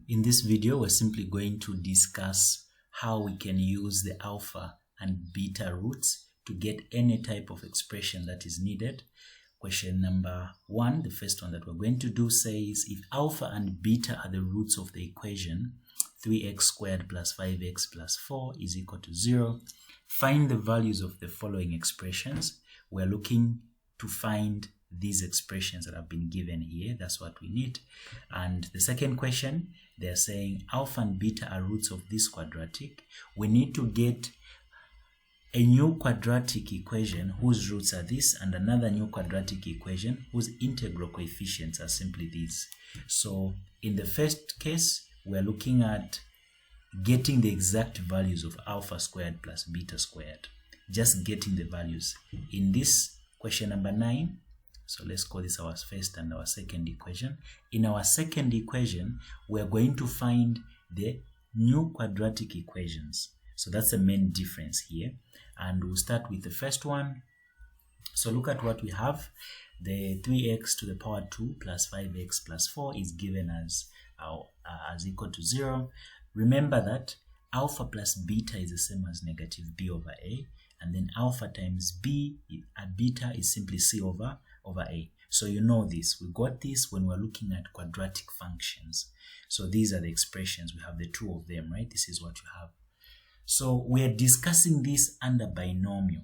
In this video, we're simply going to discuss how we can use the alpha and beta roots to get any type of expression that is needed. Question number 1, the first one that we're going to do, says if alpha and beta are the roots of the equation 3x squared plus 5x plus 4 is equal to 0, find the values of the following expressions. We're looking to find these expressions that have been given here. That's what we need. And the second question, they're saying alpha and beta are roots of this quadratic. We need to get a new quadratic equation whose roots are this, and another new quadratic equation whose integral coefficients are simply these. So in the first case, we're looking at getting the exact values of alpha squared plus beta squared. Just getting the values. In this question number 9, so let's call this our first and our second equation. In our second equation, we're going to find the new quadratic equations. So that's the main difference here. And we'll start with the first one. So look at what we have. The 3x to the power 2 plus 5x plus 4 is given as equal to 0. Remember that alpha plus beta is the same as negative b over a. And then alpha times b, beta is simply c over a. So you know this. We got this when we're looking at quadratic functions. So these are the expressions. We have the two of them, right? This is what you have. So we are discussing this under binomial.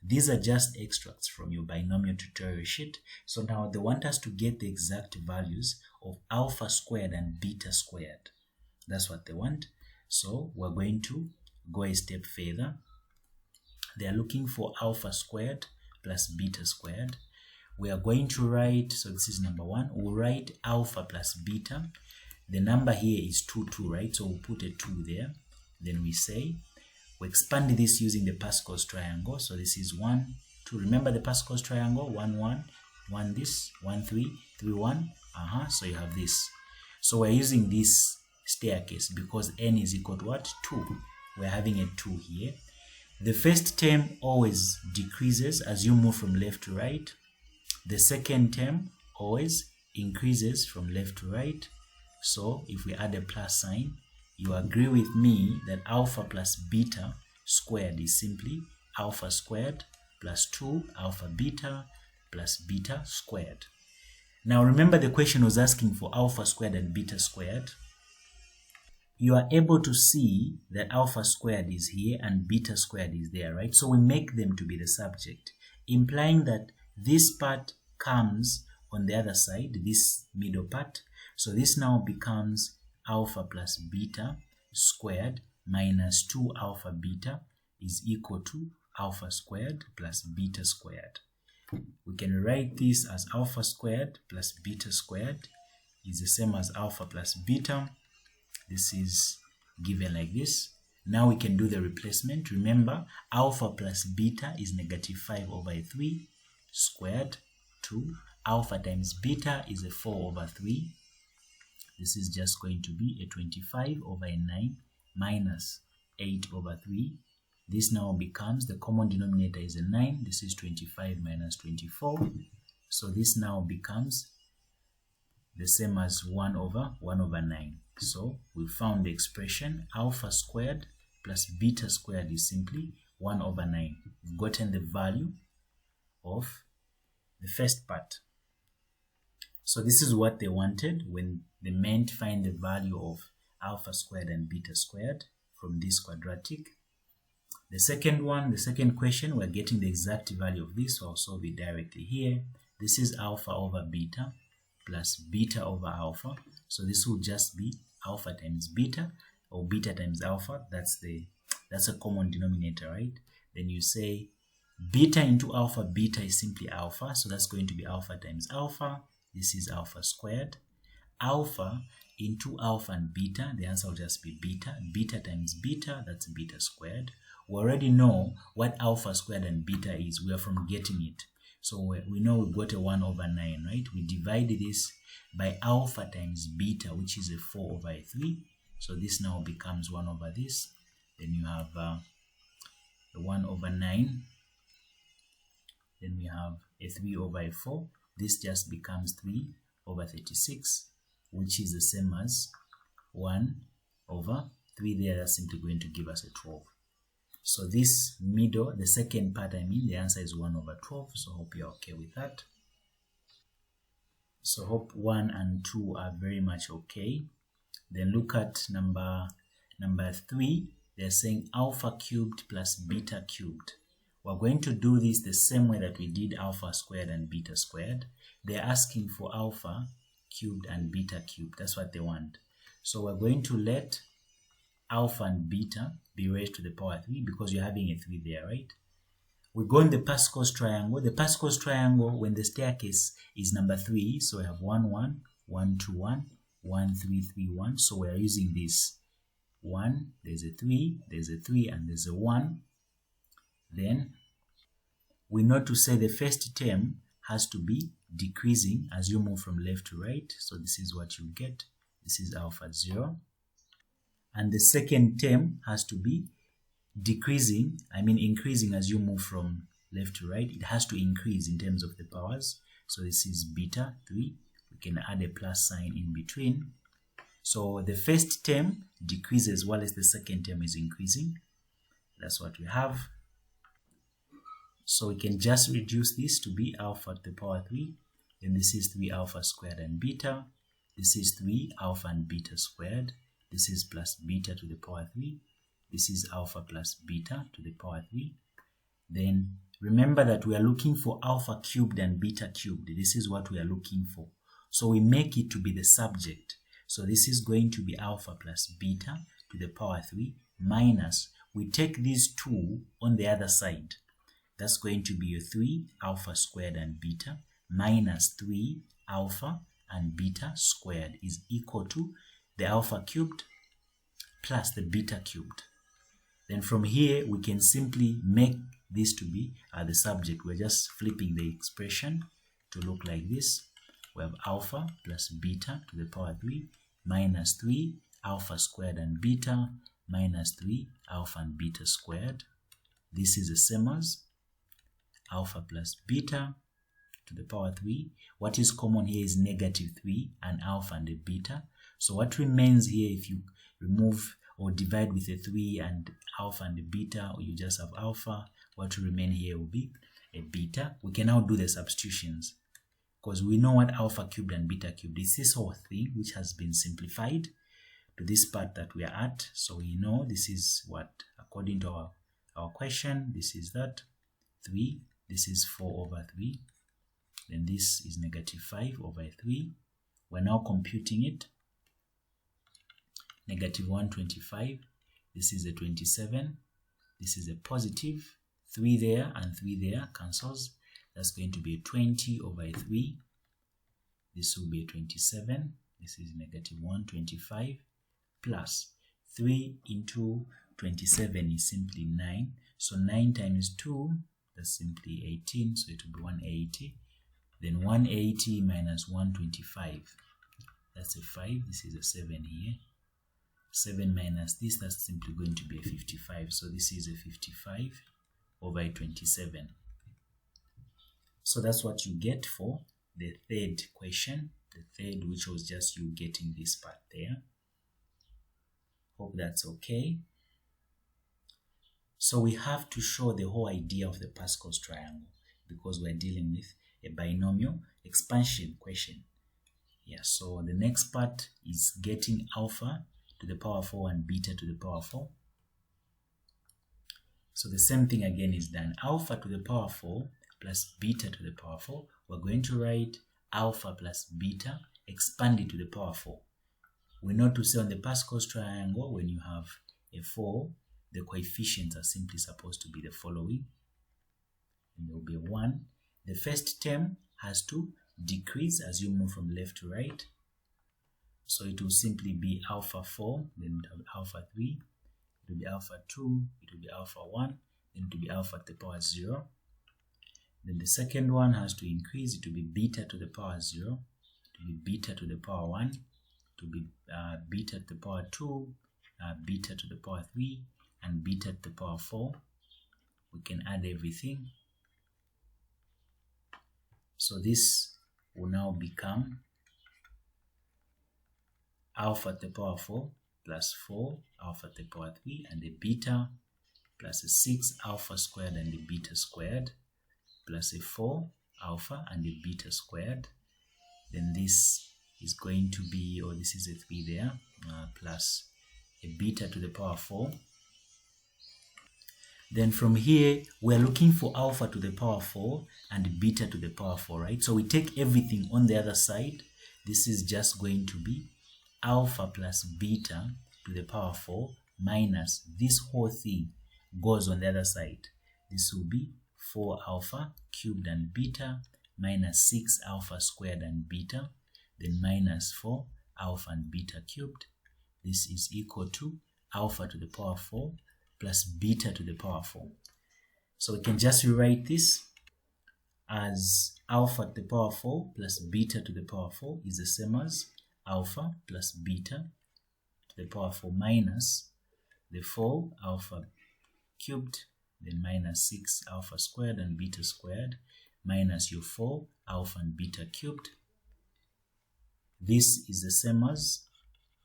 These are just extracts from your binomial tutorial sheet. So now they want us to get the exact values of alpha squared and beta squared. That's what they want. So we're going to go a step further. They are looking for alpha squared plus beta squared. We are going to write, so this is number 1, we'll write alpha plus beta. The number here is 2, right? So we'll put a 2 there. Then we say, we expand this using the Pascal's triangle. So this is 1, 2. Remember the Pascal's triangle? 1, 1, 1 this, 1, 3, 3, 1. So you have this. So we're using this staircase because n is equal to what? 2. We're having a 2 here. The first term always decreases as you move from left to right. The second term always increases from left to right. So if we add a plus sign, you agree with me that alpha plus beta squared is simply alpha squared plus 2 alpha beta plus beta squared. Now remember the question was asking for alpha squared and beta squared. You are able to see that alpha squared is here and beta squared is there, right? So we make them to be the subject, implying that this part comes on the other side, this middle part. So this now becomes alpha plus beta squared minus 2 alpha beta is equal to alpha squared plus beta squared. We can write this as alpha squared plus beta squared is the same as alpha plus beta. This is given like this. Now we can do the replacement. Remember, alpha plus beta is negative 5 over 3 squared 2. Alpha times beta is a 4 over 3. This is just going to be a 25 over 9 minus 8 over 3. This now becomes, the common denominator is a 9. This is 25 minus 24. So this now becomes the same as 1 over 9. So we found the expression alpha squared plus beta squared is simply 1 over 9. We've gotten the value of the first part. So this is what they wanted when they meant find the value of alpha squared and beta squared from this quadratic. The second one, the second question, we're getting the exact value of this, so I'll solve it directly here. This is alpha over beta plus beta over alpha. So this will just be alpha times beta or beta times alpha. That's a common denominator, right? Then you say beta into alpha, beta is simply alpha. So that's going to be alpha times alpha. This is alpha squared. Alpha into alpha and beta, the answer will just be beta. Beta times beta, that's beta squared. We already know what alpha squared and beta is. We are from getting it. So we know we got a 1 over 9, right? We divide this by alpha times beta, which is a 4 over 3. So this now becomes 1 over this. Then you have the 1 over 9. Then we have a 3 over 4. This just becomes 3 over 36, which is the same as 1 over 3 there, that's simply going to give us a 12. So this middle, the second part, the answer is 1 over 12. So hope you're okay with that. So hope 1 and 2 are very much okay. Then look at number 3. They're saying alpha cubed plus beta cubed. We're going to do this the same way that we did alpha squared and beta squared. They're asking for alpha cubed and beta cubed. That's what they want. So we're going to let alpha and beta be raised to the power 3 because you're having a 3 there, right? We go in the Pascal's triangle. The Pascal's triangle, when the staircase is number 3, so we have 1, 1, 1, 2, 1, 1, 3, 3, 1. So we're using this 1, there's a 3, there's a 3, and there's a 1. Then we know to say the first term has to be decreasing as you move from left to right. So this is what you get. This is alpha 0. And the second term has to be decreasing, increasing as you move from left to right. It has to increase in terms of the powers. So this is beta 3. We can add a plus sign in between. So the first term decreases while the second term is increasing. That's what we have. So we can just reduce this to be alpha to the power 3. Then this is 3 alpha squared and beta. This is 3 alpha and beta squared. This is plus beta to the power 3. This is alpha plus beta to the power 3. Then remember that we are looking for alpha cubed and beta cubed. This is what we are looking for. So we make it to be the subject. So this is going to be alpha plus beta to the power 3 minus, we take these 2 on the other side. That's going to be a 3 alpha squared and beta minus 3 alpha and beta squared is equal to the alpha cubed plus the beta cubed. Then from here, we can simply make this to be the subject. We're just flipping the expression to look like this. We have alpha plus beta to the power 3 minus 3 alpha squared and beta minus 3 alpha and beta squared. This is the same as alpha plus beta to the power 3. What is common here is negative 3 and alpha and a beta. So what remains here, if you remove or divide with a 3 and alpha and a beta, or you just have alpha, what will remain here will be a beta. We can now do the substitutions because we know what alpha cubed and beta cubed is. This whole thing which has been simplified to this part that we are at. So we know this is what, according to our question, this is that 3, this is 4 over 3, then this is negative 5 over 3. We're now computing it. Negative 125, this is a 27, this is a positive, 3 there and 3 there cancels. That's going to be a 20 over 3. This will be a 27, this is negative 125 plus 3 into 27 is simply 9. So 9 times 2, that's simply 18, so it will be 180. Then 180 minus 125, that's a 5, this is a 7 here. 7 minus this, that's simply going to be a 55. So this is a 55 over a 27. So that's what you get for the third question. The third, which was just you getting this part there. Hope that's okay. So we have to show the whole idea of the Pascal's triangle because we're dealing with a binomial expansion question. Yeah, so the next part is getting alpha to the power 4 and beta to the power 4. So the same thing again is done. Alpha to the power 4 plus beta to the power 4. We're going to write alpha plus beta expanded to the power 4. We know to say on the Pascal's triangle, when you have a 4, the coefficients are simply supposed to be the following. And there will be 1. The first term has to decrease as you move from left to right. So it will simply be alpha 4, then it will be alpha 3, it will be alpha 2, it will be alpha 1, then it will be alpha to the power 0. Then the second one has to increase, it will be beta to the power 0, it will be beta to the power 1, it will be beta to the power 2, beta to the power 3, and beta to the power 4. We can add everything. So this will now become alpha to the power 4 plus 4 alpha to the power 3 and the beta plus a 6 alpha squared and the beta squared plus a 4 alpha and the beta squared. Then this is going to be, or this is a 3 there, plus a beta to the power 4. Then from here, we're looking for alpha to the power 4 and beta to the power 4, right? So we take everything on the other side. This is just going to be alpha plus beta to the power 4 minus this whole thing goes on the other side. This will be 4 alpha cubed and beta minus 6 alpha squared and beta, then minus 4 alpha and beta cubed. This is equal to alpha to the power 4 plus beta to the power 4. So we can just rewrite this as alpha to the power 4 plus beta to the power 4 is the same as alpha plus beta to the power 4 minus the 4 alpha cubed, then minus 6 alpha squared and beta squared, minus your 4 alpha and beta cubed. This is the same as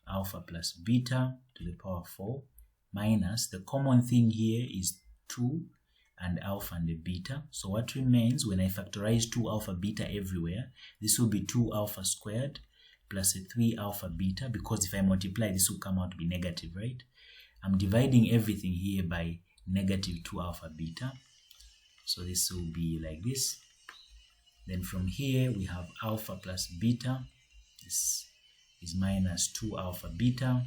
alpha plus beta to the power 4 minus the common thing here is 2 and alpha and the beta. So what remains when I factorize 2 alpha beta everywhere, this will be 2 alpha squared plus a 3 alpha beta, because if I multiply this will come out to be negative, right? I'm dividing everything here by negative 2 alpha beta. So this will be like this. Then from here we have alpha plus beta. This is minus 2 alpha beta.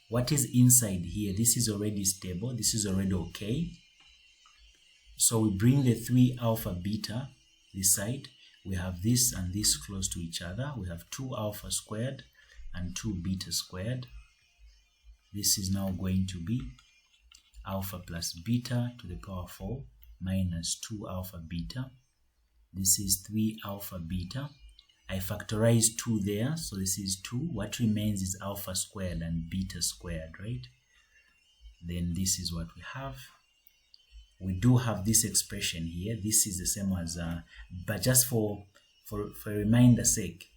What is inside here? This is already stable. This is already okay. So we bring the 3 alpha beta this side. We have this and this close to each other. We have 2 alpha squared and 2 beta squared. This is now going to be alpha plus beta to the power 4 minus 2 alpha beta. This is 3 alpha beta. I factorize 2 there, so this is 2. What remains is alpha squared and beta squared, right? Then this is what we have. We do have this expression here. This is the same as, but just for reminder's sake,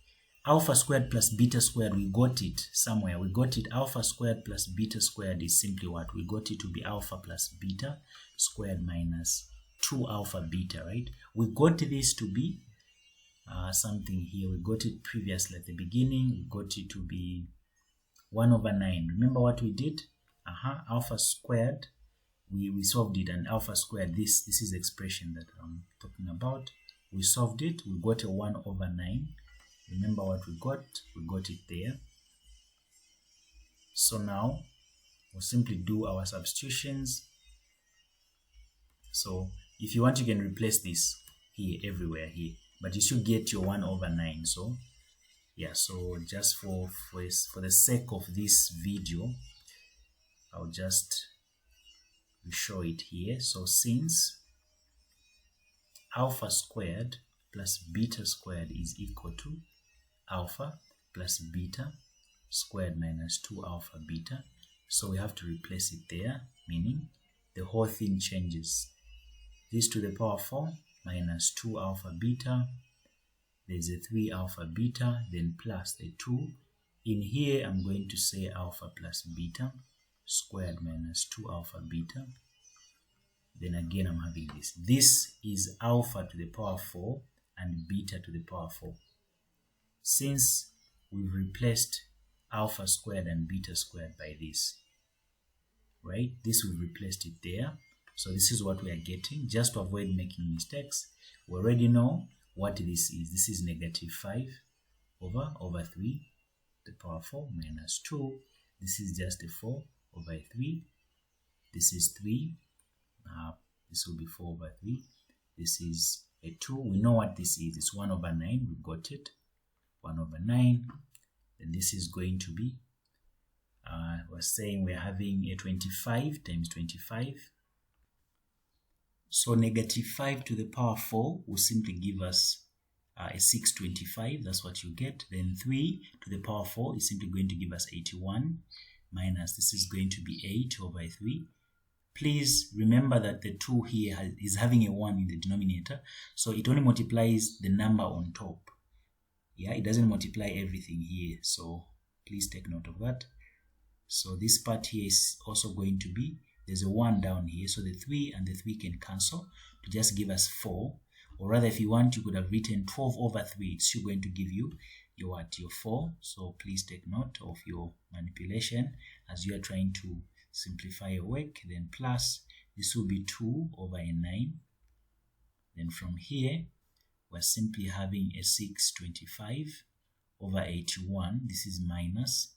alpha squared plus beta squared, we got it somewhere. We got it alpha squared plus beta squared is simply what? We got it to be alpha plus beta squared minus 2 alpha beta, right? We got this to be something here. We got it previously at the beginning. We got it to be 1 over 9. Remember what we did? Alpha squared. We solved it, and alpha squared, this is the expression that I'm talking about. We solved it. We got a 1 over 9. Remember what we got? We got it there. So now we'll simply do our substitutions. So if you want, you can replace this here, everywhere here, but you should get your 1 over 9. So yeah, so just for the sake of this video, I'll just show it here. So since alpha squared plus beta squared is equal to alpha plus beta squared minus 2 alpha beta, so we have to replace it there, meaning the whole thing changes. This to the power 4 minus 2 alpha beta, there's a 3 alpha beta, then plus the 2. In here I'm going to say alpha plus beta squared minus 2 alpha beta. Then again I'm having this. This is alpha to the power 4 and beta to the power 4. Since we've replaced alpha squared and beta squared by this, right? This we've replaced it there. So this is what we are getting. Just to avoid making mistakes, we already know what this is. This is negative 5 over 3 to the power 4 minus 2. This is just a 4 over 3. This is 3. This will be 4 over 3. This is a 2. We know what this is. It's 1 over 9. We got it. 1 over 9. Then this is going to be, we're saying we're having a 25 times 25. So negative 5 to the power 4 will simply give us a 625. That's what you get. Then 3 to the power 4 is simply going to give us 81. Minus, this is going to be 8 over 3. Please remember that the 2 here is having a 1 in the denominator. So it only multiplies the number on top. Yeah, it doesn't multiply everything here. So please take note of that. So this part here is also going to be, there's a 1 down here, so the 3 and the 3 can cancel to just give us 4. Or rather, if you want, you could have written 12 over 3. It's still going to give you your what? Your 4. So please take note of your manipulation as you are trying to simplify your work. Then plus, this will be 2 over a 9. Then from here, we're simply having a 625 over 81. This is minus.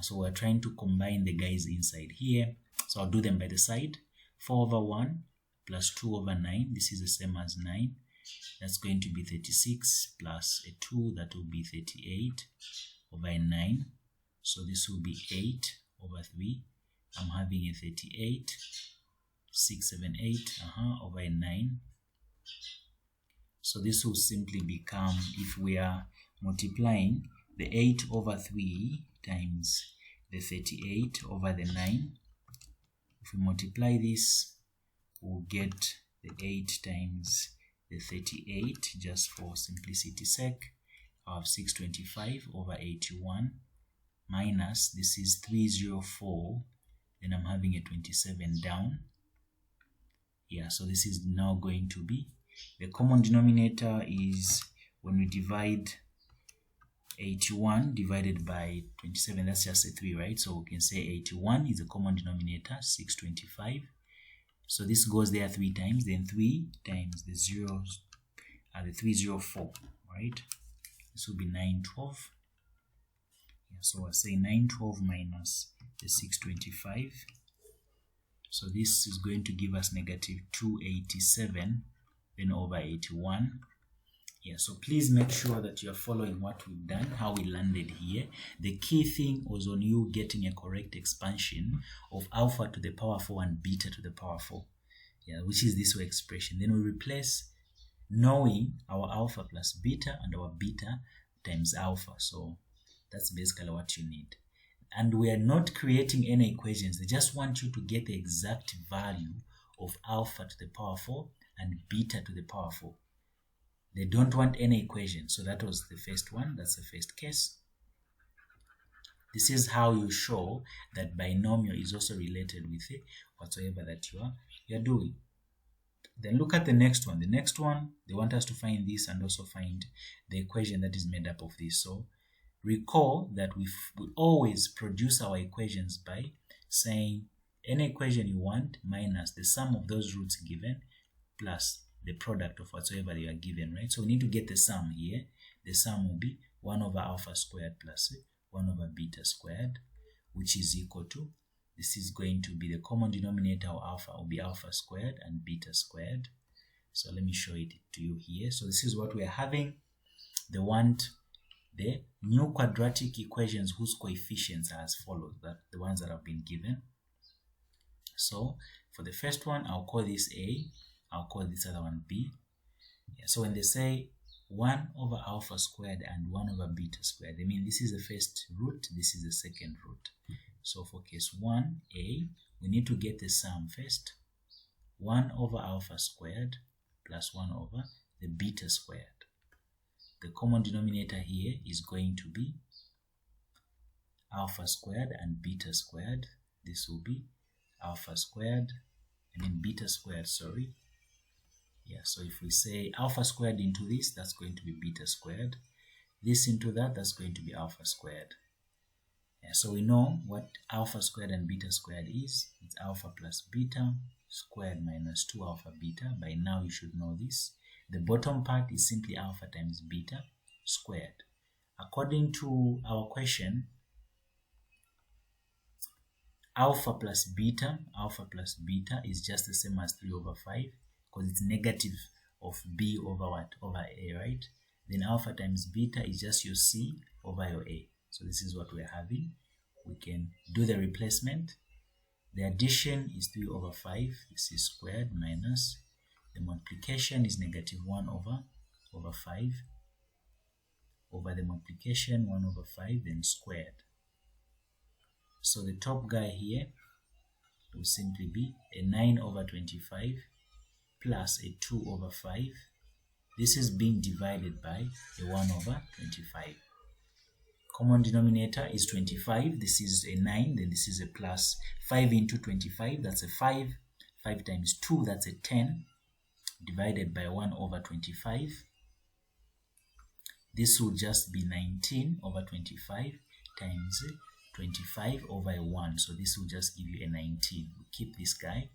So we're trying to combine the guys inside here. So I'll do them by the side. 4 over 1 plus 2 over 9. This is the same as 9. That's going to be 36 plus a 2. That will be 38 over a 9. So this will be 8 over 3. I'm having a 38. 678 over a 9. So this will simply become, if we are multiplying the 8 over 3 times the 38 over the 9, if we multiply this, we'll get the 8 times the 38, just for simplicity's sake. I have 625 over 81 minus, this is 304, then I'm having a 27 down. Yeah, so this is now going to be, the common denominator is when we divide 81 divided by 27, that's just a 3, right? So we can say 81 is the common denominator, 625. So this goes there 3 times, then 3 times the zeros are the 304, right? This will be 912. Yeah, so I'll say 912 minus the 625. So this is going to give us negative 287 then over 81. Yeah, so please make sure that you're following what we've done, how we landed here. The key thing was on you getting a correct expansion of alpha to the power 4 and beta to the power 4. Yeah, which is this way expression. Then we replace knowing our alpha plus beta and our beta times alpha. So that's basically what you need. And we are not creating any equations. They just want you to get the exact value of alpha to the power 4 and beta to the power 4. They don't want any equation. So that was the first one. That's the first case. This is how you show that binomial is also related with whatsoever that you're doing. Then look at the next one. The next one, they want us to find this and also find the equation that is made up of this. So recall that we always produce our equations by saying any equation you want minus the sum of those roots given plus the product of whatsoever you are given, right? So we need to get the sum here. The sum will be 1 over alpha squared plus 1 over beta squared, which is equal to, this is going to be the common denominator of alpha will be alpha squared and beta squared. So let me show it to you here. So this is what we are having. They want the new quadratic equations whose coefficients are as follows, that the ones that have been given. So for the first one, I'll call this A. I'll call this other one B. Yeah, so when they say 1 over alpha squared and 1 over beta squared, they mean this is the first root, this is the second root. So for case 1A, we need to get the sum first. 1 over alpha squared plus 1 over the beta squared. The common denominator here is going to be alpha squared and beta squared. This will be alpha squared, beta squared, sorry. Yeah, so if we say alpha squared into this, that's going to be beta squared. This into that, that's going to be alpha squared. Yeah, so we know what alpha squared and beta squared is. It's alpha plus beta squared minus 2 alpha beta. By now you should know this. The bottom part is simply alpha times beta squared. According to our question, alpha plus beta is just the same as 3 over 5 because it's negative of b over what? Over a, right? Then alpha times beta is just your c over your a. So this is what we're having. We can do the replacement. The addition is 3 over 5. This is squared minus. The multiplication is negative 1 over 5. Over the multiplication 1 over 5, then squared. So the top guy here will simply be a 9 over 25 plus a 2 over 5. This is being divided by a 1 over 25. Common denominator is 25. This is a 9, then this is a plus. 5 into 25, that's a 5. 5 times 2, that's a 10, divided by 1 over 25. This will just be 19 over 25 times 25 over a 1. So this will just give you a 19. We keep this guy.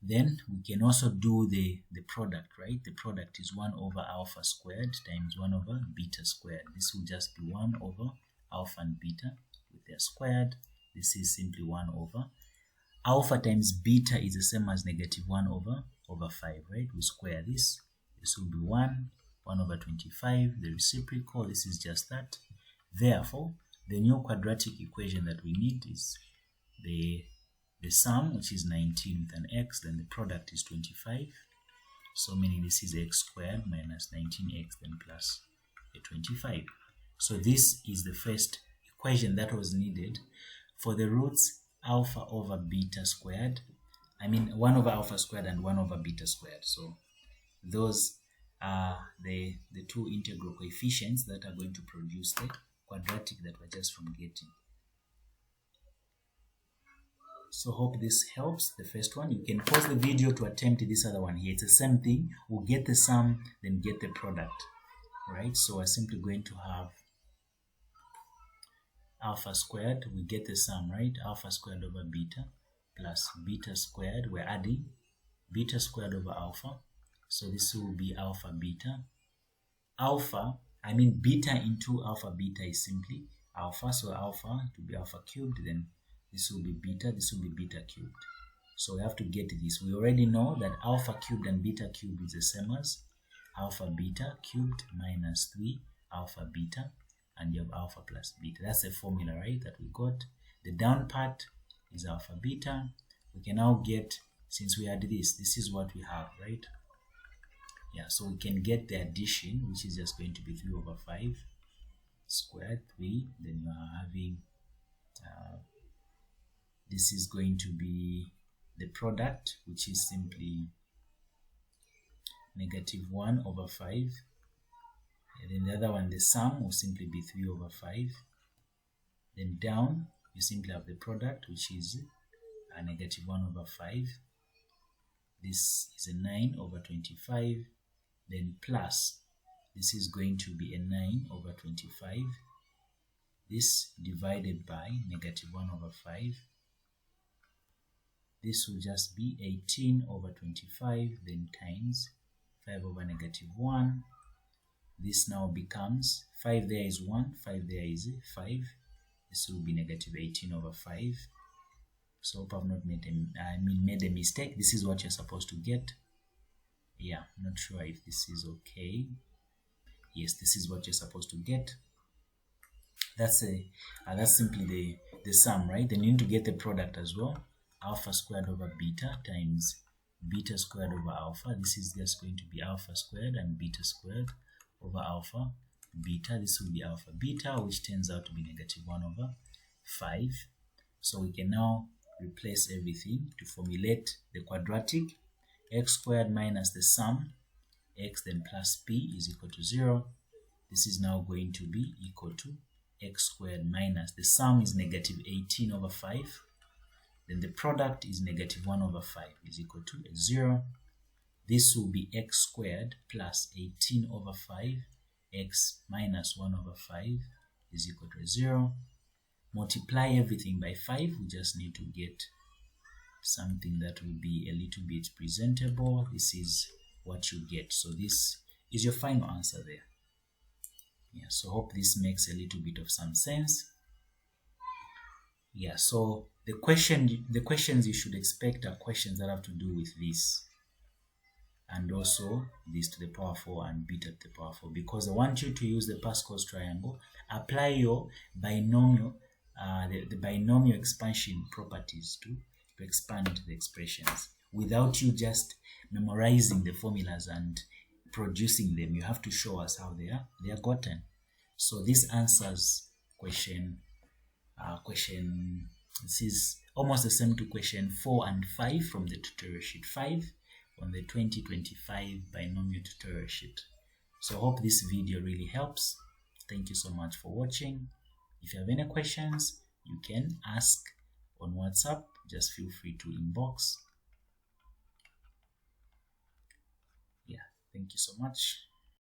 Then we can also do the product, right? The product is 1 over alpha squared times 1 over beta squared. This will just be 1 over alpha and beta with their squared. This is simply 1 over. Alpha times beta is the same as negative 1 over 5, right? We square this. This will be 1 over 25. The reciprocal, this is just that. Therefore, the new quadratic equation that we need is the sum, which is 19 with an x, then the product is 25. So meaning this is x squared minus 19x, then plus a 25. So this is the first equation that was needed for the roots alpha over beta squared. 1 over alpha squared and 1 over beta squared. So those are the two integral coefficients that are going to produce the quadratic that we're just from getting. So hope this helps. The first one, you can pause the video to attempt this other one here. It's the same thing. We'll get the sum, then get the product, right? So we're simply going to have alpha squared. We get the sum, right? Alpha squared over beta plus beta squared. We're adding beta squared over alpha. So this will be alpha beta. Beta into alpha beta is simply alpha. So alpha to be alpha cubed, then this will be beta, this will be beta cubed. So we have to get this. We already know that alpha cubed and beta cubed is the same as alpha beta cubed minus 3 alpha beta, and you have alpha plus beta. That's the formula, right, that we got. The down part is alpha beta. We can now get, since we had this is what we have, right? Yeah, so we can get the addition, which is just going to be 3 over 5 squared, 3. Then you are having this is going to be the product, which is simply negative 1 over 5. And then the other one, the sum, will simply be 3 over 5. Then down, you simply have the product, which is a negative 1 over 5. This is a 9 over 25. Then plus, this is going to be a 9 over 25. This divided by negative 1 over 5. This will just be 18 over 25, then times 5 over negative 1. This now becomes 5 there is 1, 5 there is 5. This will be negative 18 over 5. So hope I've not made a mistake. This is what you're supposed to get. Yeah, I'm not sure if this is okay. Yes, this is what you're supposed to get. That's simply the sum, right? Then you need to get the product as well. Alpha squared over beta times beta squared over alpha. This is just going to be alpha squared and beta squared over alpha beta. This will be alpha beta, which turns out to be negative 1 over 5. So we can now replace everything to formulate the quadratic. X squared minus the sum x then plus p is equal to 0. This is now going to be equal to x squared minus the sum is negative 18 over 5. Then the product is negative 1 over 5 is equal to 0. This will be x squared plus 18 over 5. X minus 1 over 5 is equal to 0. Multiply everything by 5. We just need to get something that will be a little bit presentable. This is what you get. So this is your final answer there. Yeah, so hope this makes a little bit of some sense. Yeah, so the questions you should expect are questions that have to do with this, and also this to the power 4 and beta to the power 4, because I want you to use the Pascal's triangle, apply your binomial, the binomial expansion properties to expand the expressions without you just memorizing the formulas and producing them. You have to show us how they are gotten. So this answers question. This is almost the same to question 4 and 5 from the tutorial sheet 5 on the 2025 binomial tutorial sheet. So I hope this video really helps. Thank you so much for watching. If you have any questions, you can ask on WhatsApp. Just feel free to inbox. Yeah, thank you so much.